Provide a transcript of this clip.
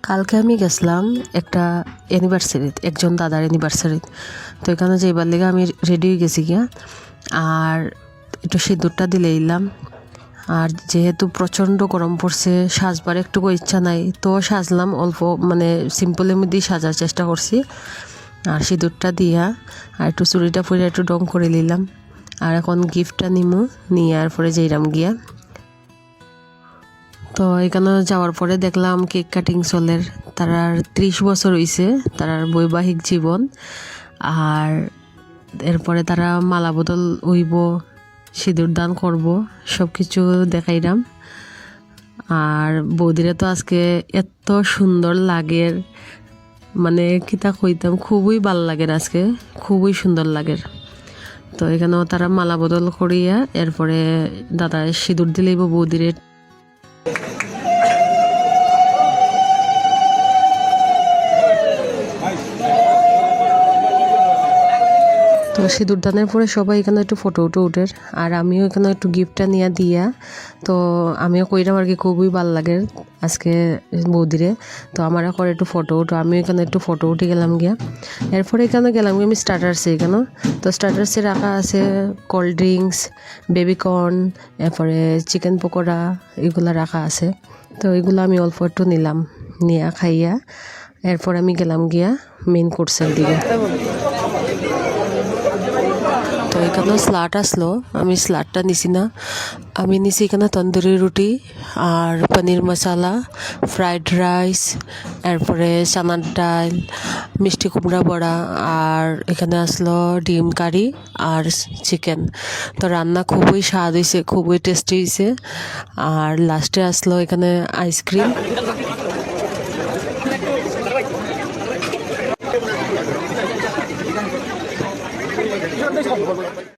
কালকে আমি গেছিলাম একটা অ্যানিভার্সারি, একজন দাদার অ্যানিভার্সারি। তো এখানে যাইবার লেগে আমি রেডি হয়ে গেছি গিয়া, আর একটু সিঁদুরটা দিলে এলাম। আর যেহেতু প্রচণ্ড গরম পড়ছে, সাজবার একটুকু ইচ্ছা নাই, তো সাজলাম অল্প, মানে সিম্পলের মধ্যেই সাজার চেষ্টা করছি। আর সিঁদুরটা দিয়া আর একটু চুড়িটা পরে একটু রং করে নিলাম। আর এখন গিফটটা নিমু, নিয়ে আর পরে যাইলাম গিয়া। তো এখানে যাওয়ার পরে দেখলাম কেক কাটিং চলের, তারার 30 বছর হইছে তারার বৈবাহিক জীবন। আর এরপরে তারা মালা বদল হইব, সিঁদুর দান করব, সব কিছু দেখাইলাম। আর বৌদিরা তো আজকে এত সুন্দর লাগের, মানে কিতা কইতাম, খুবই ভাল লাগের, আজকে খুবই সুন্দর লাগের। তো এখানেও তারা মালা বদল করিয়া এরপরে দাদা সিঁদুর দিলেইব বৌদিরে। তো সিঁদুর দানের পরে সবাই এখানে একটু ফটো উঠের, আর আমিও এখানে একটু গিফটটা নিয়ে দিয়া। তো আমিও কইরাম আর কি, খুবই ভাল লাগে আজকে বৌদিরে। তো আমার এখন একটু ফটো উঠো, আমিও এখানে একটু ফটো উঠে গেলাম গিয়া। এরপরে এখানে গেলাম গিয়ে আমি স্টার্টার্সে। এখানে তো স্টার্টার্সে রাখা আছে কোল্ড ড্রিঙ্কস, বেবিকর্ন, এরপরে চিকেন পকোড়া, এগুলো রাখা আছে। তো এগুলো আমি অল্প একটু নিলাম, নিয়ে খাইয়া এরপর আমি গেলাম গিয়া মেইন কোর্সের দিকে। তো এখানে স্লাট আসলো, আমি স্লাটটা নিছি না, আমি নিছি এখানে তন্দুরি রুটি আর পনির মশলা, ফ্রাইড রাইস, এরপরে চানার ডাল, মিষ্টি কুমড়া বড়া, আর এখানে আসলো ডিম কারি আর চিকেন। তো রান্না খুবই স্বাদ হয়েছে, খুবই টেস্টি হয়েছে। আর লাস্টে আসলো এখানে আইসক্রিম।